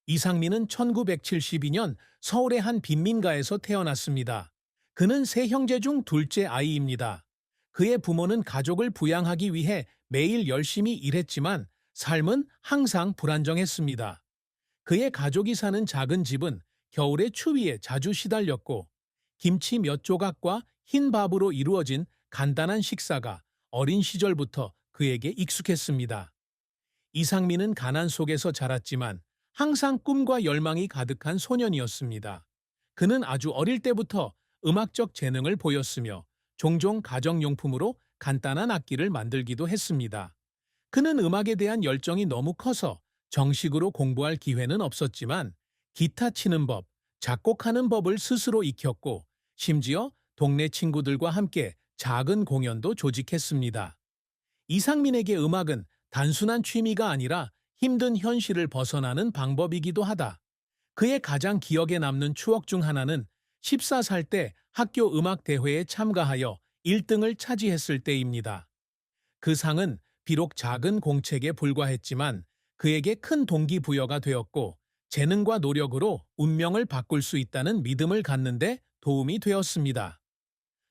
이상민은 1972년 서울의 한 빈민가에서 태어났습니다. 그는 세 형제 중 둘째 아이입니다. 그의 부모는 가족을 부양하기 위해 매일 열심히 일했지만 삶은 항상 불안정했습니다. 그의 가족이 사는 작은 집은 겨울의 추위에 자주 시달렸고 김치 몇 조각과 흰 밥으로 이루어진 간단한 식사가 어린 시절부터 그에게 익숙했습니다. 이상민은 가난 속에서 자랐지만 항상 꿈과 열망이 가득한 소년이었습니다. 그는 아주 어릴 때부터 음악적 재능을 보였으며 종종 가정용품으로 간단한 악기를 만들기도 했습니다. 그는 음악에 대한 열정이 너무 커서 정식으로 공부할 기회는 없었지만 기타 치는 법, 작곡하는 법을 스스로 익혔고 심지어 동네 친구들과 함께 작은 공연도 조직했습니다. 이상민에게 음악은 단순한 취미가 아니라 힘든 현실을 벗어나는 방법이기도 하다. 그의 가장 기억에 남는 추억 중 하나는 14살 때 학교 음악 대회에 참가하여 1등을 차지했을 때입니다. 그 상은 비록 작은 공책에 불과했지만 그에게 큰 동기부여가 되었고 재능과 노력으로 운명을 바꿀 수 있다는 믿음을 갖는데 도움이 되었습니다.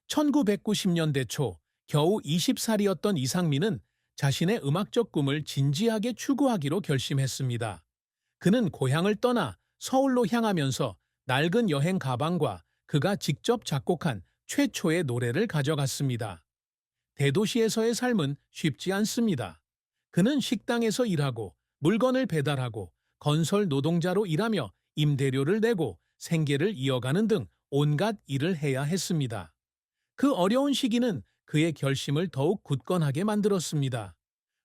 1990년대 초 겨우 20살이었던 이상민은 자신의 음악적 꿈을 진지하게 추구하기로 결심했습니다. 그는 고향을 떠나 서울로 향하면서 낡은 여행 가방과 그가 직접 작곡한 최초의 노래를 가져갔습니다. 대도시에서의 삶은 쉽지 않습니다. 그는 식당에서 일하고 물건을 배달하고 건설 노동자로 일하며 임대료를 내고 생계를 이어가는 등 온갖 일을 해야 했습니다. 그 어려운 시기는 그의 결심을 더욱 굳건하게 만들었습니다.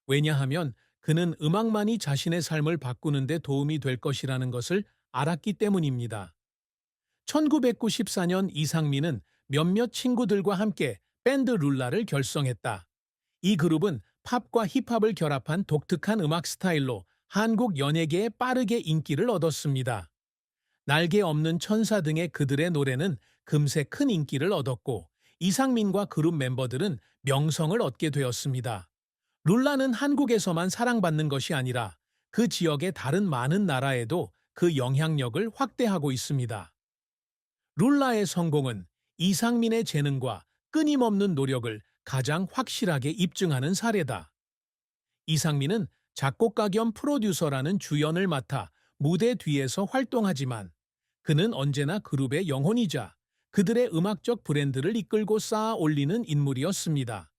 왜냐하면 그는 음악만이 자신의 삶을 바꾸는 데 도움이 될 것이라는 것을 알았기 때문입니다. 1994년 이상민은 몇몇 친구들과 함께 밴드 룰라를 결성했다. 이 그룹은 팝과 힙합을 결합한 독특한 음악 스타일로 한국 연예계에 빠르게 인기를 얻었습니다. 날개 없는 천사 등의 그들의 노래는 금세 큰 인기를 얻었고 이상민과 그룹 멤버들은 명성을 얻게 되었습니다. 룰라는 한국에서만 사랑받는 것이 아니라 그 지역의 다른 많은 나라에도 그 영향력을 확대하고 있습니다. 룰라의 성공은 이상민의 재능과 끊임없는 노력을 가장 확실하게 입증하는 사례다. 이상민은 작곡가 겸 프로듀서라는 주연을 맡아 무대 뒤에서 활동하지만 그는 언제나 그룹의 영혼이자 그들의 음악적 브랜드를 이끌고 쌓아 올리는 인물이었습니다.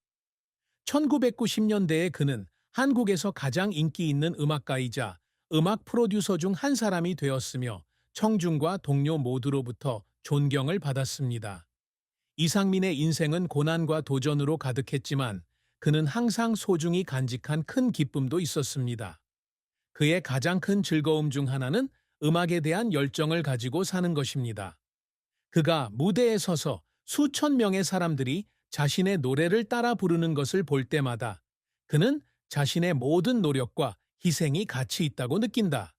1990년대에 그는 한국에서 가장 인기 있는 음악가이자 음악 프로듀서 중 한 사람이 되었으며 청중과 동료 모두로부터 존경을 받았습니다. 이상민의 인생은 고난과 도전으로 가득했지만 그는 항상 소중히 간직한 큰 기쁨도 있었습니다. 그의 가장 큰 즐거움 중 하나는 음악에 대한 열정을 가지고 사는 것입니다. 그가 무대에 서서 수천 명의 사람들이 자신의 노래를 따라 부르는 것을 볼 때마다 그는 자신의 모든 노력과 희생이 가치 있다고 느낀다.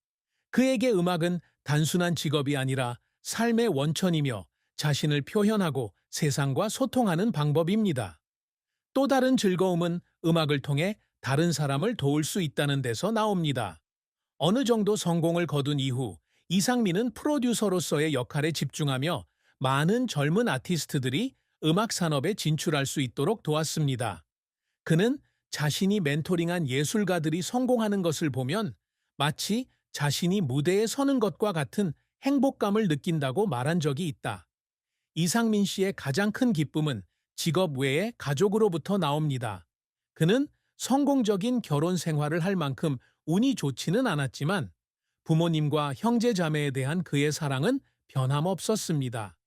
그에게 음악은 단순한 직업이 아니라 삶의 원천이며 자신을 표현하고 세상과 소통하는 방법입니다. 또 다른 즐거움은 음악을 통해 다른 사람을 도울 수 있다는 데서 나옵니다. 어느 정도 성공을 거둔 이후 이상민은 프로듀서로서의 역할에 집중하며 많은 젊은 아티스트들이 음악 산업에 진출할 수 있도록 도왔습니다. 그는 자신이 멘토링한 예술가들이 성공하는 것을 보면 마치 자신이 무대에 서는 것과 같은 행복감을 느낀다고 말한 적이 있다. 이상민 씨의 가장 큰 기쁨은 직업 외에 가족으로부터 나옵니다. 그는 성공적인 결혼 생활을 할 만큼 운이 좋지는 않았지만 부모님과 형제 자매에 대한 그의 사랑은 변함없었습니다.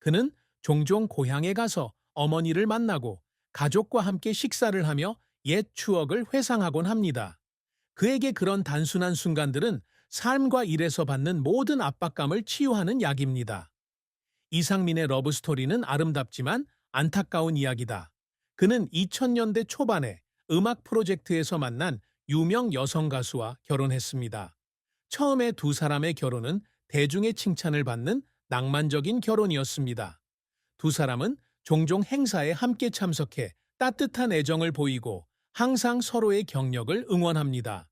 그는 종종 고향에 가서 어머니를 만나고 가족과 함께 식사를 하며 옛 추억을 회상하곤 합니다. 그에게 그런 단순한 순간들은 삶과 일에서 받는 모든 압박감을 치유하는 약입니다. 이상민의 러브스토리는 아름답지만 안타까운 이야기다. 그는 2000년대 초반에 음악 프로젝트에서 만난 유명 여성 가수와 결혼했습니다. 처음에 두 사람의 결혼은 대중의 칭찬을 받는 낭만적인 결혼이었습니다. 두 사람은 종종 행사에 함께 참석해 따뜻한 애정을 보이고 항상 서로의 경력을 응원합니다.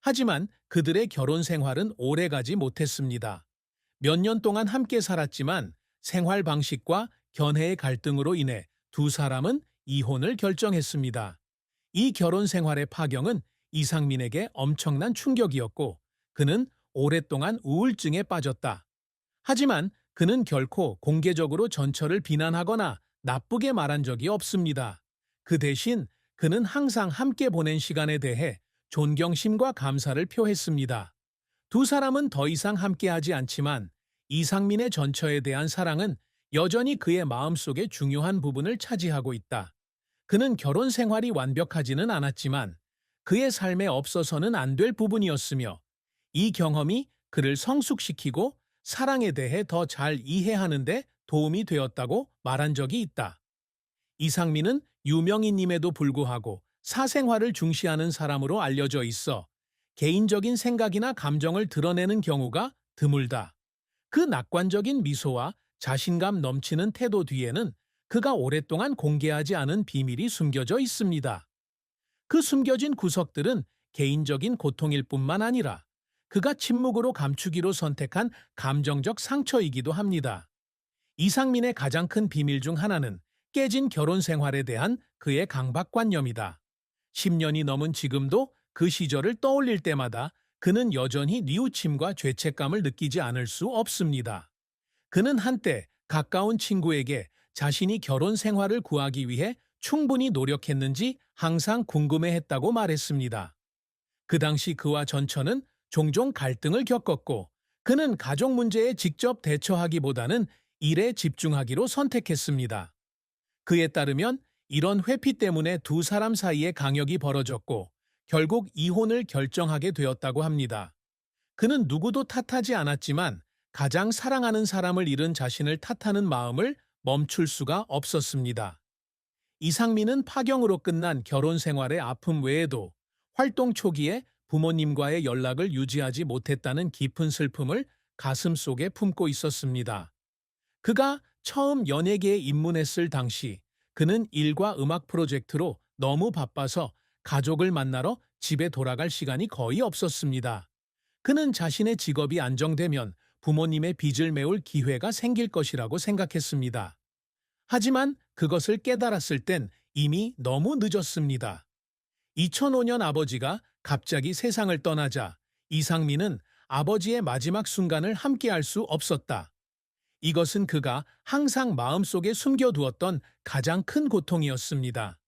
하지만 그들의 결혼 생활은 오래가지 못했습니다. 몇 년 동안 함께 살았지만 생활 방식과 견해의 갈등으로 인해 두 사람은 이혼을 결정했습니다. 이 결혼 생활의 파경은 이상민에게 엄청난 충격이었고 그는 오랫동안 우울증에 빠졌다. 하지만 그는 결코 공개적으로 전처를 비난하거나 나쁘게 말한 적이 없습니다. 그 대신 그는 항상 함께 보낸 시간에 대해 존경심과 감사를 표했습니다. 두 사람은 더 이상 함께하지 않지만 이상민의 전처에 대한 사랑은 여전히 그의 마음속에 중요한 부분을 차지하고 있다. 그는 결혼 생활이 완벽하지는 않았지만 그의 삶에 없어서는 안 될 부분이었으며 이 경험이 그를 성숙시키고 사랑에 대해 더 잘 이해하는 데 도움이 되었다고 말한 적이 있다. 이상민은 유명인임에도 불구하고 사생활을 중시하는 사람으로 알려져 있어 개인적인 생각이나 감정을 드러내는 경우가 드물다. 그 낙관적인 미소와 자신감 넘치는 태도 뒤에는 그가 오랫동안 공개하지 않은 비밀이 숨겨져 있습니다. 그 숨겨진 구석들은 개인적인 고통일 뿐만 아니라 그가 침묵으로 감추기로 선택한 감정적 상처이기도 합니다. 이상민의 가장 큰 비밀 중 하나는 깨진 결혼 생활에 대한 그의 강박관념이다. 10년이 넘은 지금도 그 시절을 떠올릴 때마다 그는 여전히 뉘우침과 죄책감을 느끼지 않을 수 없습니다. 그는 한때 가까운 친구에게 자신이 결혼 생활을 구하기 위해 충분히 노력했는지 항상 궁금해했다고 말했습니다. 그 당시 그와 전처는 종종 갈등을 겪었고 그는 가족 문제에 직접 대처하기보다는 일에 집중하기로 선택했습니다. 그에 따르면 이런 회피 때문에 두 사람 사이에 강역이 벌어졌고 결국 이혼을 결정하게 되었다고 합니다. 그는 누구도 탓하지 않았지만 가장 사랑하는 사람을 잃은 자신을 탓하는 마음을 멈출 수가 없었습니다. 이상민은 파경으로 끝난 결혼 생활의 아픔 외에도 활동 초기에 부모님과의 연락을 유지하지 못했다는 깊은 슬픔을 가슴속에 품고 있었습니다. 그가 처음 연예계에 입문했을 당시 그는 일과 음악 프로젝트로 너무 바빠서 가족을 만나러 집에 돌아갈 시간이 거의 없었습니다. 그는 자신의 직업이 안정되면 부모님의 빚을 메울 기회가 생길 것이라고 생각했습니다. 하지만 그것을 깨달았을 땐 이미 너무 늦었습니다. 2005년 아버지가 갑자기 세상을 떠나자 이상민은 아버지의 마지막 순간을 함께할 수 없었다. 이것은 그가 항상 마음속에 숨겨두었던 가장 큰 고통이었습니다.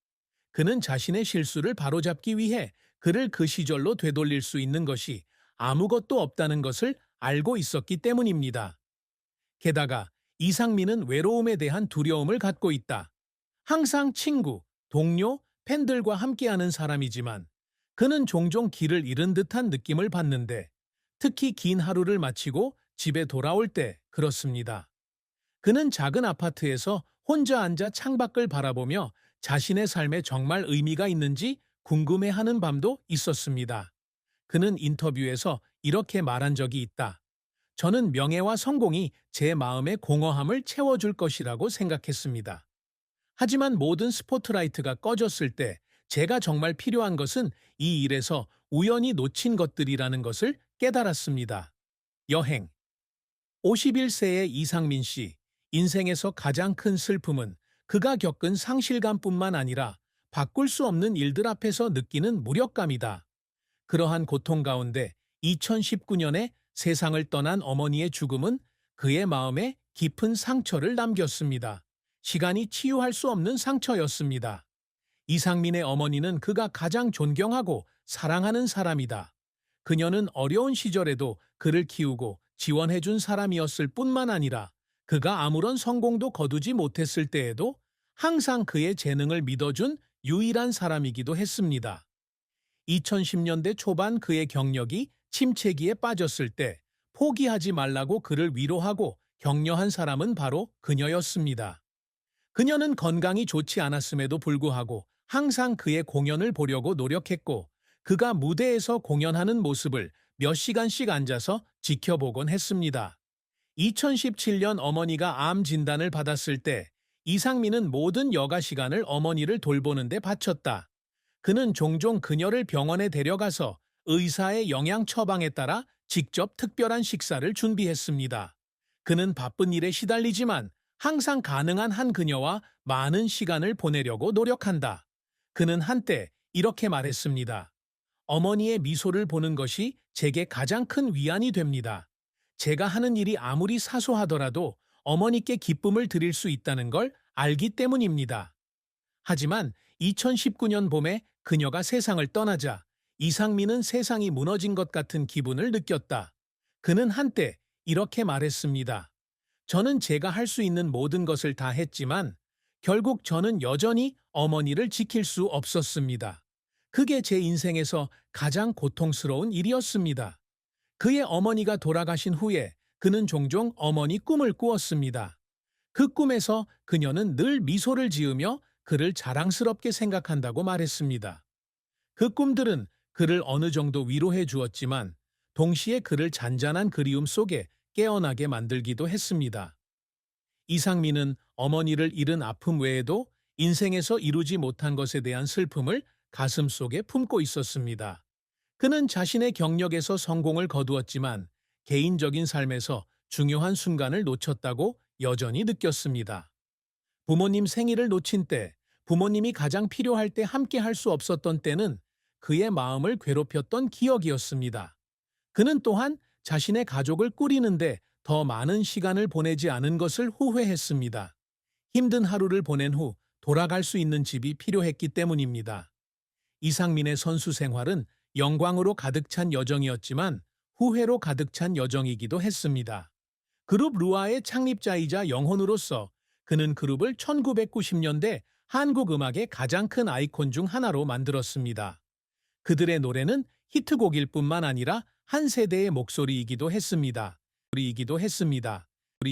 그는 자신의 실수를 바로잡기 위해 그를 그 시절로 되돌릴 수 있는 것이 아무것도 없다는 것을 알고 있었기 때문입니다. 게다가 이상민은 외로움에 대한 두려움을 갖고 있다. 항상 친구, 동료, 팬들과 함께하는 사람이지만 그는 종종 길을 잃은 듯한 느낌을 받는데 특히 긴 하루를 마치고 집에 돌아올 때 그렇습니다. 그는 작은 아파트에서 혼자 앉아 창밖을 바라보며 자신의 삶에 정말 의미가 있는지 궁금해하는 밤도 있었습니다. 그는 인터뷰에서 이렇게 말한 적이 있다. 저는 명예와 성공이 제 마음의 공허함을 채워줄 것이라고 생각했습니다. 하지만 모든 스포트라이트가 꺼졌을 때 제가 정말 필요한 것은 이 일에서 우연히 놓친 것들이라는 것을 깨달았습니다. 여행. 51세의 이상민 씨, 인생에서 가장 큰 슬픔은 그가 겪은 상실감뿐만 아니라 바꿀 수 없는 일들 앞에서 느끼는 무력감이다. 그러한 고통 가운데 2019년에 세상을 떠난 어머니의 죽음은 그의 마음에 깊은 상처를 남겼습니다. 시간이 치유할 수 없는 상처였습니다. 이상민의 어머니는 그가 가장 존경하고 사랑하는 사람이다. 그녀는 어려운 시절에도 그를 키우고 지원해준 사람이었을 뿐만 아니라 그가 아무런 성공도 거두지 못했을 때에도 항상 그의 재능을 믿어준 유일한 사람이기도 했습니다. 2010년대 초반 그의 경력이 침체기에 빠졌을 때 포기하지 말라고 그를 위로하고 격려한 사람은 바로 그녀였습니다. 그녀는 건강이 좋지 않았음에도 불구하고 항상 그의 공연을 보려고 노력했고 그가 무대에서 공연하는 모습을 몇 시간씩 앉아서 지켜보곤 했습니다. 2017년 어머니가 암 진단을 받았을 때 이상민은 모든 여가 시간을 어머니를 돌보는 데 바쳤다. 그는 종종 그녀를 병원에 데려가서 의사의 영양 처방에 따라 직접 특별한 식사를 준비했습니다. 그는 바쁜 일에 시달리지만 항상 가능한 한 그녀와 많은 시간을 보내려고 노력한다. 그는 한때 이렇게 말했습니다. 어머니의 미소를 보는 것이 제게 가장 큰 위안이 됩니다. 제가 하는 일이 아무리 사소하더라도 어머니께 기쁨을 드릴 수 있다는 걸 알기 때문입니다. 하지만 2019년 봄에 그녀가 세상을 떠나자 이상민은 세상이 무너진 것 같은 기분을 느꼈다. 그는 한때 이렇게 말했습니다. 저는 제가 할 수 있는 모든 것을 다 했지만 결국 저는 여전히 어머니를 지킬 수 없었습니다. 그게 제 인생에서 가장 고통스러운 일이었습니다. 그의 어머니가 돌아가신 후에 그는 종종 어머니 꿈을 꾸었습니다. 그 꿈에서 그녀는 늘 미소를 지으며 그를 자랑스럽게 생각한다고 말했습니다. 그 꿈들은 그를 어느 정도 위로해 주었지만 동시에 그를 잔잔한 그리움 속에 깨어나게 만들기도 했습니다. 이상민은 어머니를 잃은 아픔 외에도 인생에서 이루지 못한 것에 대한 슬픔을 가슴속에 품고 있었습니다. 그는 자신의 경력에서 성공을 거두었지만 개인적인 삶에서 중요한 순간을 놓쳤다고 여전히 느꼈습니다. 부모님 생일을 놓친 때, 부모님이 가장 필요할 때 함께 할 수 없었던 때는 그의 마음을 괴롭혔던 기억이었습니다. 그는 또한 자신의 가족을 꾸리는데 더 많은 시간을 보내지 않은 것을 후회했습니다. 힘든 하루를 보낸 후 돌아갈 수 있는 집이 필요했기 때문입니다. 이상민의 선수 생활은 영광으로 가득 찬 여정이었지만 후회로 가득 찬 여정이기도 했습니다. 그룹 루아의 창립자이자 영혼으로서 그는 그룹을 1990년대 한국 음악의 가장 큰 아이콘 중 하나로 만들었습니다. 그들의 노래는 히트곡일 뿐만 아니라 한 세대의 목소리이기도 했습니다.